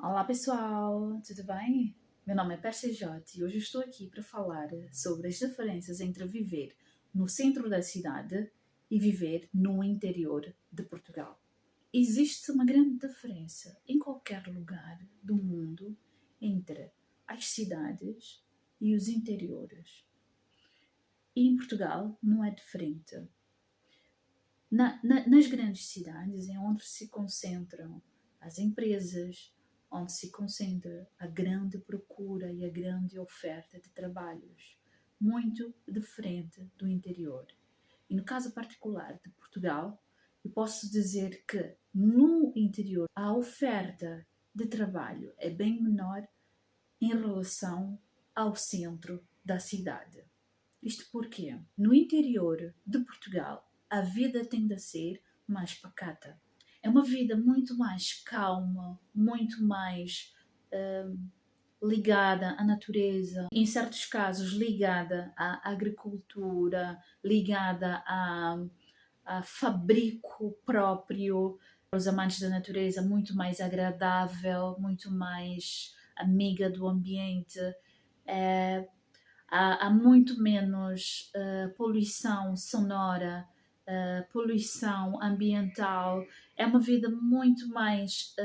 Olá pessoal, tudo bem? Meu nome é Percy J e hoje estou aqui para falar sobre as diferenças entre viver no centro da cidade e viver no interior de Portugal. Existe uma grande diferença em qualquer lugar do mundo entre as cidades e os interiores. E em Portugal não é diferente. Nas grandes cidades é onde se concentram as empresas, onde se concentra a grande procura e a grande oferta de trabalhos, muito diferente do interior. E no caso particular de Portugal, eu posso dizer que no interior a oferta de trabalho é bem menor em relação ao centro da cidade. Isto porque no interior de Portugal a vida tende a ser mais pacata. É uma vida muito mais calma, muito mais ligada à natureza, em certos casos ligada à agricultura, ligada a fabrico próprio, os amantes da natureza, muito mais agradável, muito mais amiga do ambiente. É, há muito menos poluição sonora, poluição ambiental. É uma vida muito mais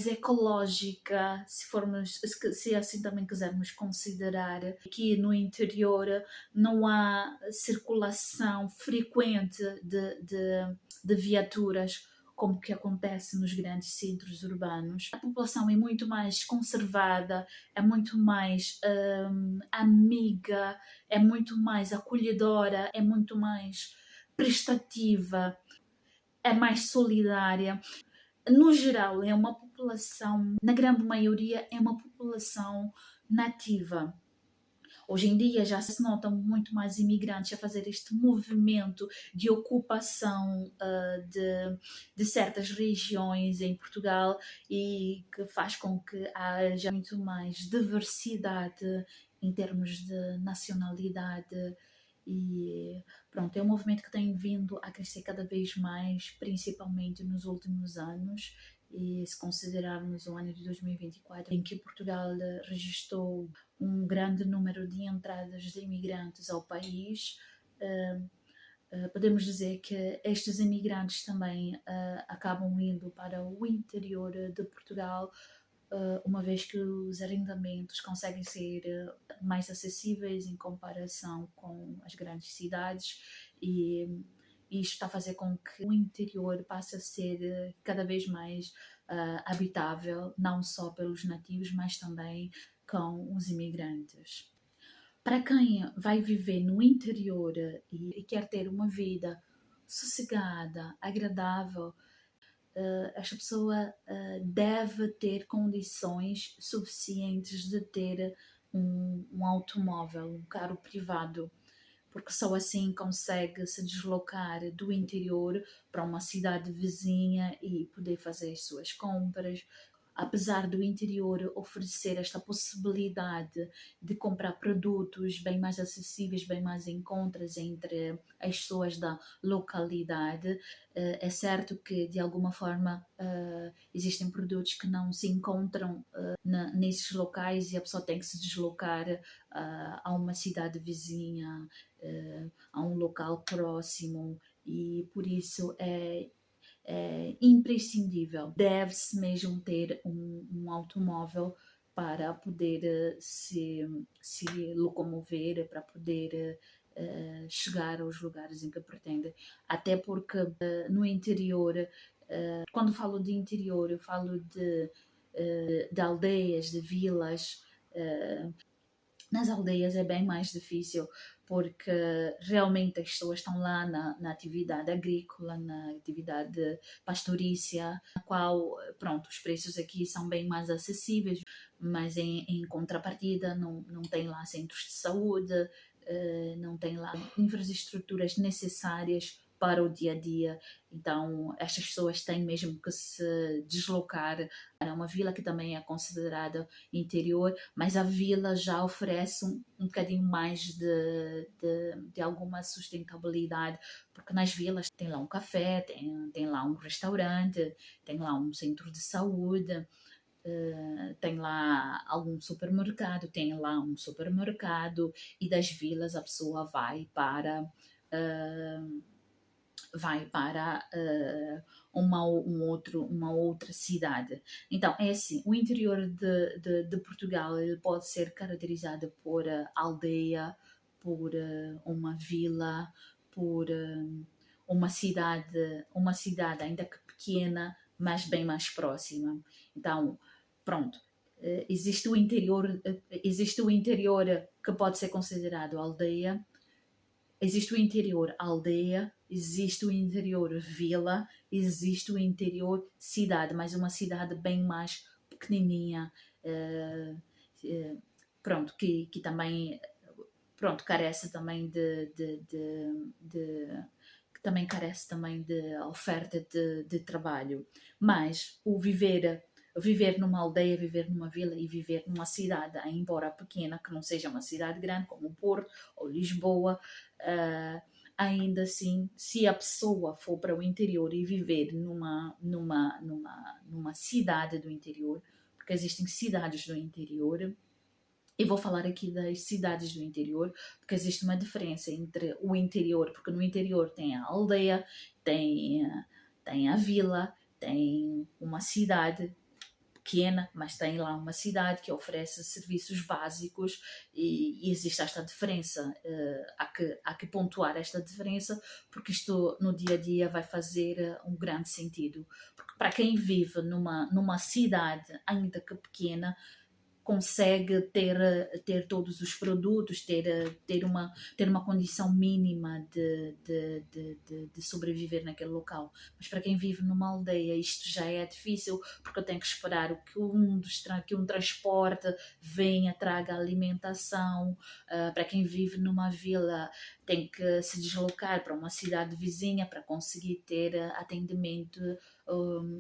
ecológica, se assim também quisermos considerar. Aqui no interior não há circulação frequente de viaturas como que acontece nos grandes centros urbanos. A população é muito mais conservada, é muito mais amiga, é muito mais acolhedora, é muito mais prestativa, é mais solidária. No geral, é uma população, na grande maioria, é uma população nativa. Hoje em dia já se notam muito mais imigrantes a fazer este movimento de ocupação de certas regiões em Portugal e que faz com que haja muito mais diversidade em termos de nacionalidade e pronto, é um movimento que tem vindo a crescer cada vez mais, principalmente nos últimos anos. E se considerarmos o ano de 2024, em que Portugal registrou um grande número de entradas de imigrantes ao país, podemos dizer que estes imigrantes também acabam indo para o interior de Portugal, uma vez que os arrendamentos conseguem ser mais acessíveis em comparação com as grandes cidades e isto está a fazer com que o interior passe a ser cada vez mais habitável, não só pelos nativos, mas também com os imigrantes. Para quem vai viver no interior e quer ter uma vida sossegada, agradável, esta pessoa deve ter condições suficientes de ter um automóvel, um carro privado, porque só assim consegue se deslocar do interior para uma cidade vizinha e poder fazer as suas compras. Apesar do interior oferecer esta possibilidade de comprar produtos bem mais acessíveis, bem mais em contas entre as pessoas da localidade, é certo que de alguma forma existem produtos que não se encontram nesses locais e a pessoa tem que se deslocar a uma cidade vizinha, a um local próximo e por isso é imprescindível. Deve-se mesmo ter um automóvel para poder se locomover, para poder chegar aos lugares em que pretende. Até porque no interior, quando falo de interior, eu falo de aldeias, de vilas. Nas aldeias é bem mais difícil porque realmente as pessoas estão lá na atividade agrícola, na atividade pastorícia, na qual, pronto, os preços aqui são bem mais acessíveis, mas em contrapartida não tem lá centros de saúde, não tem lá infraestruturas necessárias para o dia a dia. Então, estas pessoas têm mesmo que se deslocar para uma vila que também é considerada interior, mas a vila já oferece um bocadinho mais de alguma sustentabilidade, porque nas vilas tem lá um café, tem lá um restaurante, tem lá um centro de saúde, tem lá algum supermercado, tem lá um supermercado, e das vilas a pessoa uh, vai para uma outra cidade. Então, é assim, o interior de Portugal ele pode ser caracterizado por aldeia, por uma vila, por uma cidade ainda que pequena, mas bem mais próxima. Então, pronto. Existe o interior que pode ser considerado aldeia, existe o interior aldeia, existe o interior vila, existe o interior cidade, mas uma cidade bem mais pequenininha, eh, eh, pronto, que também, pronto, carece também que também carece também de oferta de trabalho. Mas viver numa aldeia, viver numa vila e viver numa cidade, embora pequena, que não seja uma cidade grande como o Porto ou Lisboa, uh, ainda assim, se a pessoa for para o interior e viver numa cidade do interior, porque existem cidades do interior, e vou falar aqui das cidades do interior, porque existe uma diferença entre o interior, porque no interior tem a aldeia, tem, tem a vila, tem uma cidade pequena, mas tem lá uma cidade que oferece serviços básicos e existe esta diferença. Há que pontuar esta diferença, porque isto no dia a dia vai fazer um grande sentido. Porque para quem vive numa cidade, ainda que pequena, consegue ter todos os produtos, ter uma condição mínima de sobreviver naquele local. Mas para quem vive numa aldeia isto já é difícil, porque eu tenho que esperar que um transporte venha, traga alimentação. Para quem vive numa vila tem que se deslocar para uma cidade vizinha para conseguir ter atendimento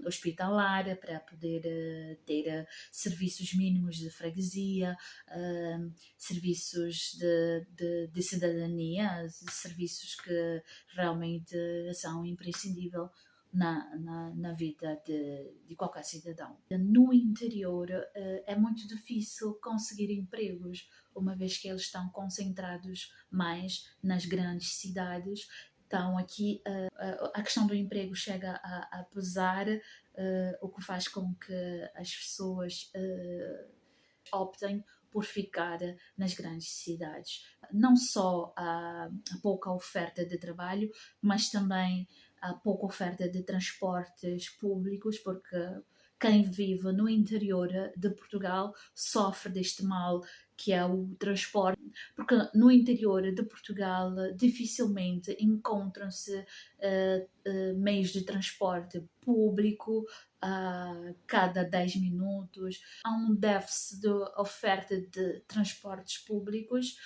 hospitalar, para poder ter serviços mínimos de freguesia, serviços de cidadania, serviços que realmente são imprescindíveis na vida de qualquer cidadão. No interior é muito difícil conseguir empregos, uma vez que eles estão concentrados mais nas grandes cidades. Então aqui a questão do emprego chega a pesar, o que faz com que as pessoas optem por ficar nas grandes cidades. Não só a pouca oferta de trabalho, mas também a pouca oferta de transportes públicos, porque quem vive no interior de Portugal sofre deste mal que é o transporte, porque no interior de Portugal dificilmente encontram-se meios de transporte público a cada 10 minutos. Há um déficit de oferta de transportes públicos,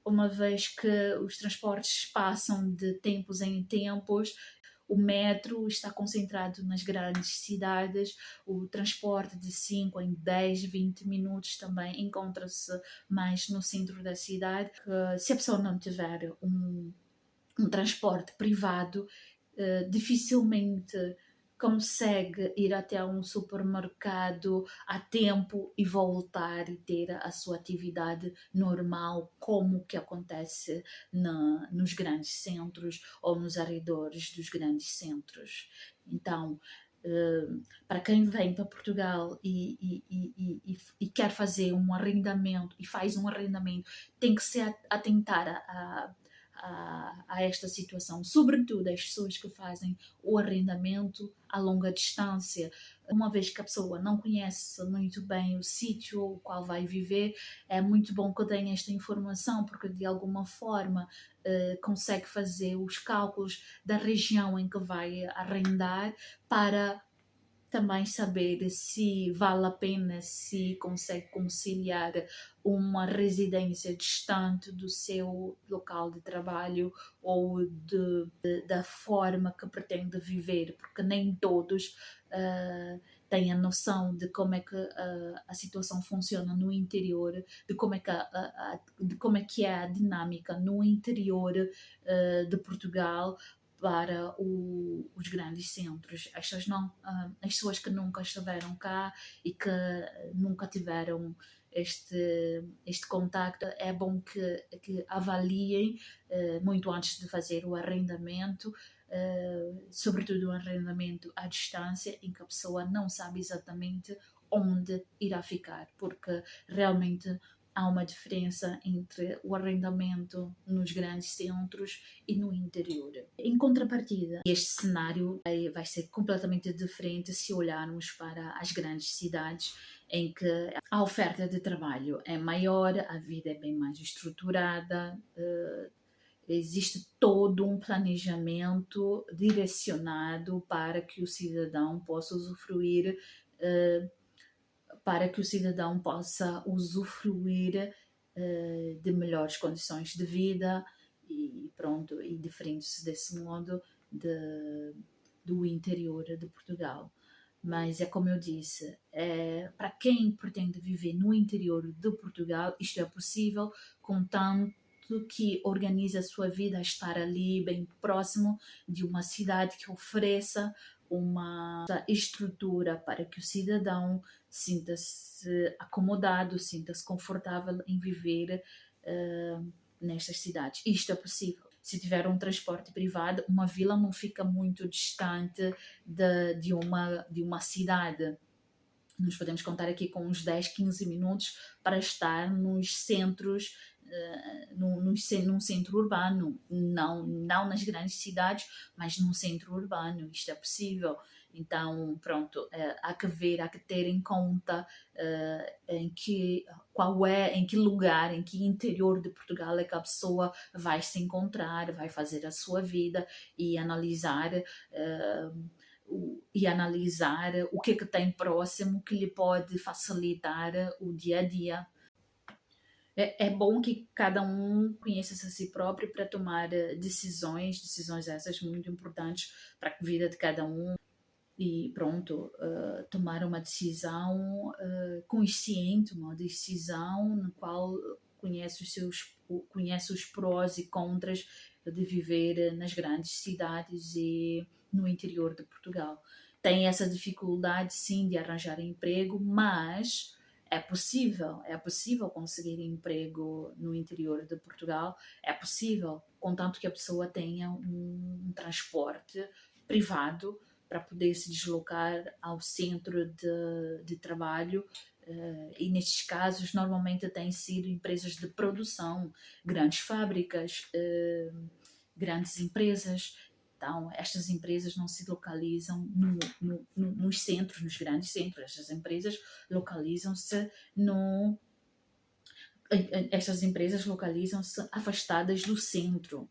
uma vez que os transportes passam de tempos em tempos. O metro está concentrado nas grandes cidades, o transporte de 5 em 10, 20 minutos também encontra-se mais no centro da cidade. Se a pessoa não tiver um transporte privado, dificilmente consegue ir até um supermercado a tempo e voltar e ter a sua atividade normal, como que acontece nos grandes centros ou nos arredores dos grandes centros. Então, para quem vem para Portugal e quer fazer um arrendamento e faz um arrendamento, tem que se atentar a esta situação, sobretudo as pessoas que fazem o arrendamento a longa distância, uma vez que a pessoa não conhece muito bem o sítio o qual vai viver. É muito bom que tenha esta informação, porque de alguma forma consegue fazer os cálculos da região em que vai arrendar para também saber se vale a pena, se consegue conciliar uma residência distante do seu local de trabalho ou da forma que pretende viver, porque nem todos têm a noção de como é que a situação funciona no interior, de como é que, de como é, que é a dinâmica no interior de Portugal para os grandes centros. As pessoas que nunca estiveram cá e que nunca tiveram este contacto, é bom que avaliem muito antes de fazer o arrendamento, sobretudo o arrendamento à distância, em que a pessoa não sabe exatamente onde irá ficar, porque realmente há uma diferença entre o arrendamento nos grandes centros e no interior. Em contrapartida, este cenário vai ser completamente diferente se olharmos para as grandes cidades, em que a oferta de trabalho é maior, a vida é bem mais estruturada, existe todo um planejamento direcionado para que o cidadão possa usufruir de melhores condições de vida e pronto, e diferente desse modo do interior de Portugal. Mas é como eu disse, para quem pretende viver no interior de Portugal, isto é possível, contanto que organize a sua vida a estar ali bem próximo de uma cidade que ofereça uma estrutura para que o cidadão sinta-se acomodado, sinta-se confortável em viver nestas cidades. Isto é possível. Se tiver um transporte privado, uma vila não fica muito distante de uma cidade. Nós podemos contar aqui com uns 10, 15 minutos para estar nos centros, num centro urbano, não nas grandes cidades, mas num centro urbano. Isto é possível. Então, pronto, há que ver, há que ter em conta em que lugar, em que interior de Portugal é que a pessoa vai se encontrar, vai fazer a sua vida e analisar o que é que tem próximo que lhe pode facilitar o dia a dia. É bom que cada um conheça-se a si próprio para tomar decisões essas muito importantes para a vida de cada um e pronto, tomar uma decisão consciente, uma decisão na qual conhece os prós e contras de viver nas grandes cidades e no interior de Portugal. Tem essa dificuldade sim de arranjar emprego, mas é possível conseguir emprego no interior de Portugal, é possível, contanto que a pessoa tenha um transporte privado para poder se deslocar ao centro de trabalho. E nestes casos normalmente têm sido empresas de produção, grandes fábricas, grandes empresas. Então, estas empresas não se localizam nos centros, nos grandes centros. Estas empresas localizam-se afastadas do centro.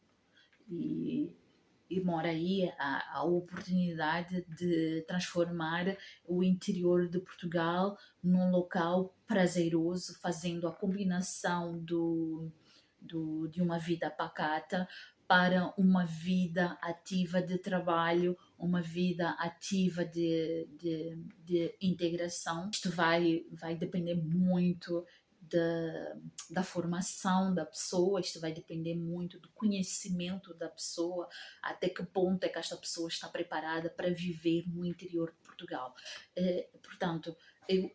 E mora aí a oportunidade de transformar o interior de Portugal num local prazeroso, fazendo a combinação de uma vida pacata para uma vida ativa de trabalho, uma vida ativa de integração. Isto vai depender muito da formação da pessoa, isto vai depender muito do conhecimento da pessoa, até que ponto é que esta pessoa está preparada para viver no interior de Portugal. Portanto,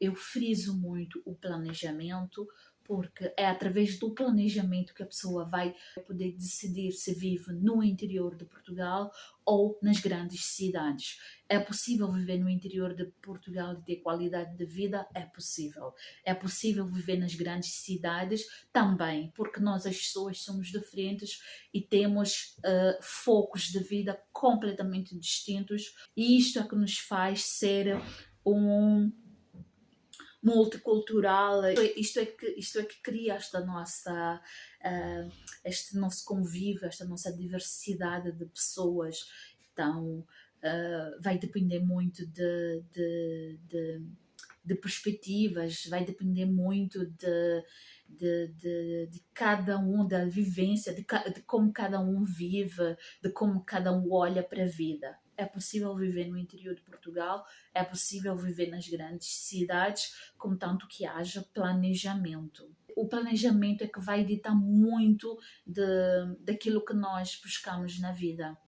eu friso muito o planejamento, porque é através do planejamento que a pessoa vai poder decidir se vive no interior de Portugal ou nas grandes cidades. É possível viver no interior de Portugal e ter qualidade de vida? É possível. É possível viver nas grandes cidades? Também, porque nós as pessoas somos diferentes e temos focos de vida completamente distintos, e isto é que nos faz ser um multicultural. Isto é que cria este nosso convívio, esta nossa diversidade de pessoas. Então, vai depender muito de perspectivas, vai depender muito de cada um, da vivência, de como cada um vive, de como cada um olha para a vida. É possível viver no interior de Portugal, é possível viver nas grandes cidades, contanto que haja planejamento. O planejamento é que vai ditar muito daquilo que nós buscamos na vida.